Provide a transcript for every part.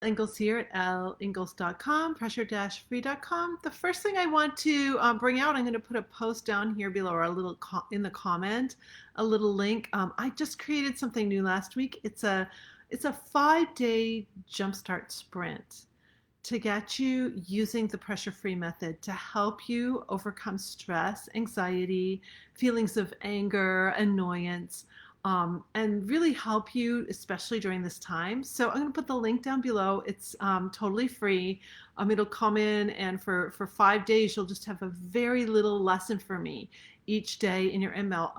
Ingalls here at elleingalls.com, pressure-free.com. The first thing I want to bring out, I'm going to put a post down here below or a little in the comment, a little link. I just created something new last week. It's a 5-day jumpstart sprint to get you using the pressure-free method to help you overcome stress, anxiety, feelings of anger, annoyance, and really help you, especially during this time. So I'm going to put the link down below. It's totally free. It'll come in, and for 5 days, you'll just have a very little lesson for me each day in your email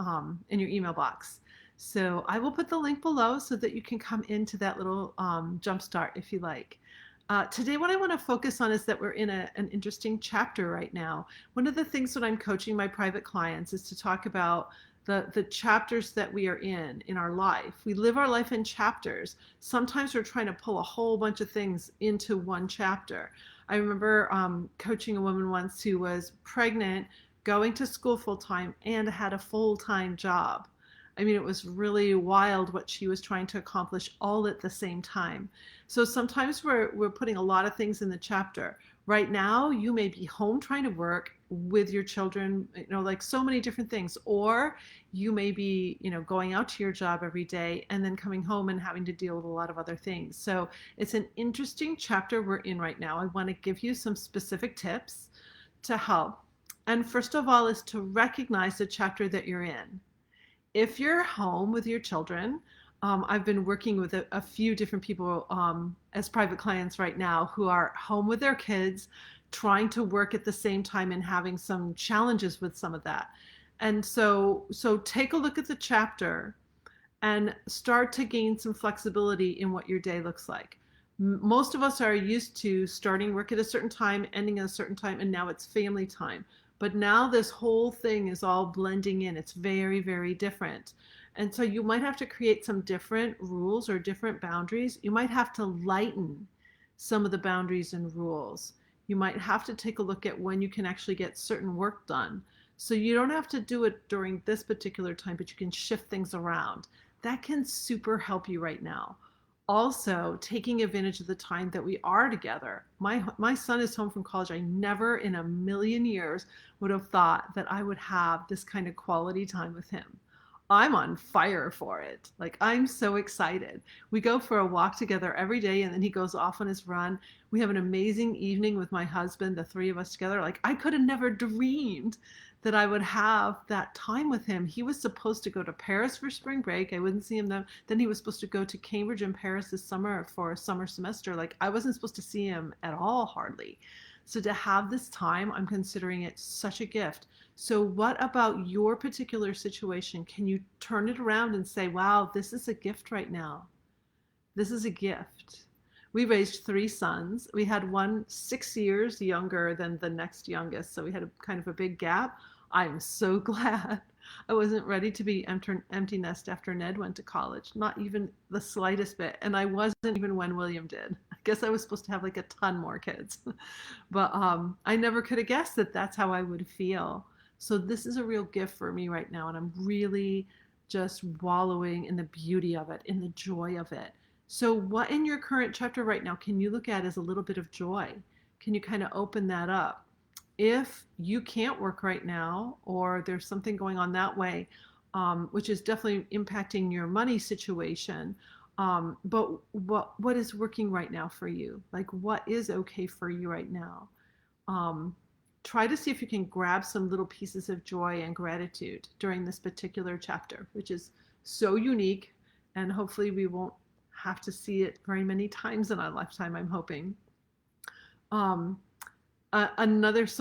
box. So I will put the link below so that you can come into that little jump start if you like. Today, what I want to focus on is that we're in an interesting chapter right now. One of the things that I'm coaching my private clients is to talk about the chapters that we are in our life. We live our life in chapters. Sometimes we're trying to pull a whole bunch of things into one chapter. I remember coaching a woman once who was pregnant, going to school full time, and had a full-time job. I mean, it was really wild what she was trying to accomplish all at the same time. So sometimes we're putting a lot of things in the chapter. Right now, you may be home trying to work with your children, like so many different things, or you may be, going out to your job every day and then coming home and having to deal with a lot of other things. So it's an interesting chapter we're in right now. I want to give you some specific tips to help. And first of all is to recognize the chapter that you're in. If you're home with your children, I've been working with a few different people as private clients right now who are home with their kids, trying to work at the same time and having some challenges with some of that. And so take a look at the chapter and start to gain some flexibility in what your day looks like. Most of us are used to starting work at a certain time, ending at a certain time, and now it's family time. But now this whole thing is all blending in. It's very, very different. And so you might have to create some different rules or different boundaries. You might have to lighten some of the boundaries and rules. You might have to take a look at when you can actually get certain work done. So you don't have to do it during this particular time, but you can shift things around. That can super help you right now. Also, taking advantage of the time that we are together. My son is home from college. I never in a million years would have thought that I would have this kind of quality time with him. I'm on fire for it. Like, I'm so excited. We go for a walk together every day, and then he goes off on his run. We have an amazing evening with my husband, the three of us together. Like, I could have never dreamed that I would have that time with him. He was supposed to go to Paris for spring break. I wouldn't see him then. Then he was supposed to go to Cambridge and Paris this summer for a summer semester. Like, I wasn't supposed to see him at all, hardly. So to have this time, I'm considering it such a gift. So what about your particular situation? Can you turn it around and say, wow, this is a gift right now? This is a gift. We raised 3 sons. We had one 6 years younger than the next youngest, so we had kind of a big gap. I'm so glad I wasn't ready to be empty nest after Ned went to college, not even the slightest bit. And I wasn't even when William did. I guess I was supposed to have like a ton more kids. But I never could have guessed that that's how I would feel. So this is a real gift for me right now, and I'm really just wallowing in the beauty of it, in the joy of it. So what in your current chapter right now can you look at as a little bit of joy? Can you kind of open that up? If you can't work right now, or there's something going on that way, which is definitely impacting your money situation, but what is working right now for you? Like, what is okay for you right now? Try to see if you can grab some little pieces of joy and gratitude during this particular chapter, which is so unique, and hopefully we won't have to see it very many times in our lifetime, I'm hoping. So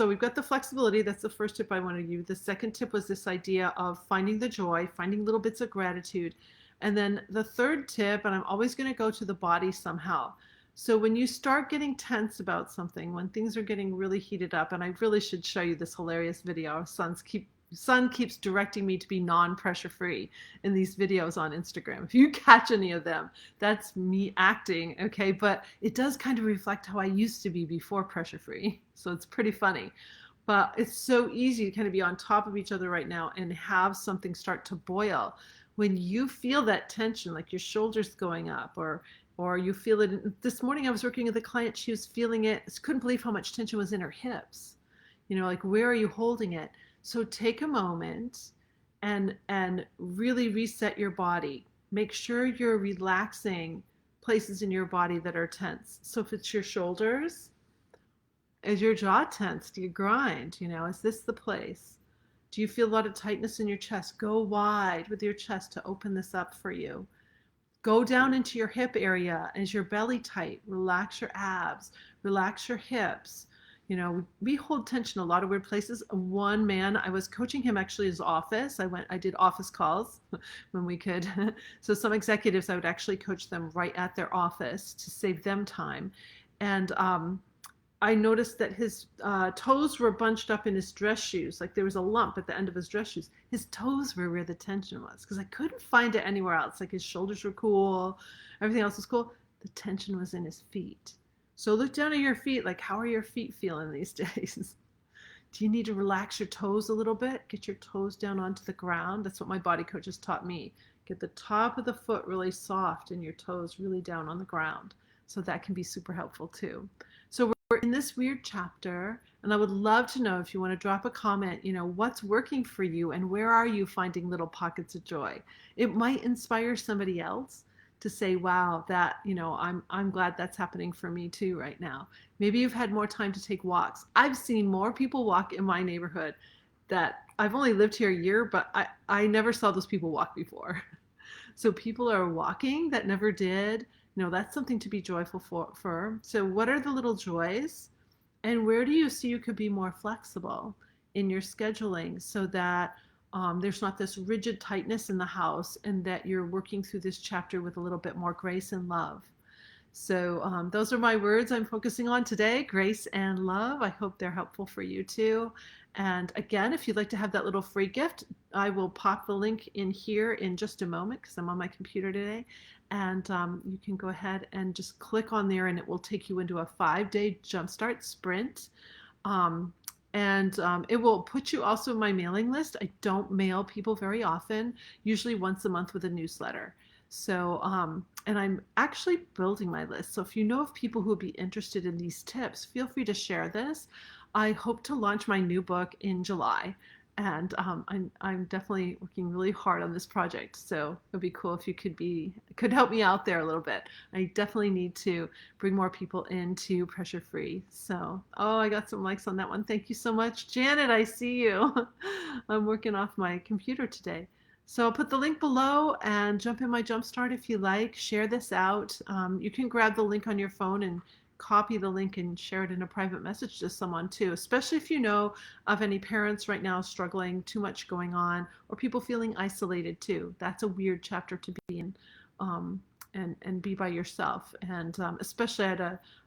we've got the flexibility. That's the first tip I want to give you. The second tip was this idea of finding the joy, finding little bits of gratitude. And then the third tip, and I'm always going to go to the body somehow. So when you start getting tense about something, when things are getting really heated up, and I really should show you this hilarious video. Our son keeps directing me to be non-pressure free in these videos on Instagram. If you catch any of them, that's me acting, okay? But it does kind of reflect how I used to be before pressure free. So it's pretty funny. But it's so easy to kind of be on top of each other right now and have something start to boil. When you feel that tension, like your shoulders going up, or or you feel it. This morning I was working with a client, she was feeling it, couldn't believe how much tension was in her hips. Like, where are you holding it? So take a moment and really reset your body. Make sure you're relaxing places in your body that are tense. So if it's your shoulders, is your jaw tense? Do you grind? Is this the place? Do you feel a lot of tightness in your chest? Go wide with your chest to open this up for you. Go down into your hip area. Is your belly tight? Relax your abs, relax your hips. We hold tension a lot of weird places. One man, I was coaching him actually his office. I did office calls when we could. So some executives, I would actually coach them right at their office to save them time. And I noticed that his toes were bunched up in his dress shoes. Like there was a lump at the end of his dress shoes. His toes were where the tension was because I couldn't find it anywhere else. Like his shoulders were cool. Everything else was cool. The tension was in his feet. So look down at your feet. Like, how are your feet feeling these days? Do you need to relax your toes a little bit? Get your toes down onto the ground. That's what my body coaches taught me. Get the top of the foot really soft and your toes really down on the ground. So that can be super helpful too. So we're in this weird chapter, and I would love to know if you want to drop a comment, what's working for you and where are you finding little pockets of joy? It might inspire somebody else to say, wow, that, I'm glad that's happening for me too right now. Maybe you've had more time to take walks. I've seen more people walk in my neighborhood that I've only lived here a year, but I never saw those people walk before. So people are walking that never did. That's something to be joyful for. So what are the little joys? And where do you see you could be more flexible in your scheduling so that there's not this rigid tightness in the house and that you're working through this chapter with a little bit more grace and love? So those are my words I'm focusing on today, grace and love. I hope they're helpful for you too. And again, if you'd like to have that little free gift, I will pop the link in here in just a moment because I'm on my computer today. And you can go ahead and just click on there and it will take you into a 5-day jumpstart sprint. And it will put you also in my mailing list. I don't mail people very often, usually once a month with a newsletter. So, and I'm actually building my list. So if you know of people who would be interested in these tips, feel free to share this. I hope to launch my new book in July. And I'm definitely working really hard on this project. So it'd be cool if you could help me out there a little bit. I definitely need to bring more people into Pressure Free. So, I got some likes on that one. Thank you so much. Janet, I see you. I'm working off my computer today. So I'll put the link below and jump in my Jumpstart if you like. Share this out. You can grab the link on your phone and copy the link and share it in a private message to someone too, especially if you know of any parents right now struggling, too much going on, or people feeling isolated too. That's a weird chapter to be in, and be by yourself. And especially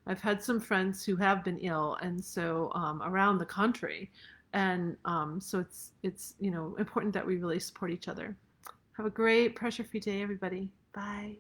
I've had some friends who have been ill, and so around the country. And so it's important that we really support each other. Have a great pressure-free day, everybody. Bye.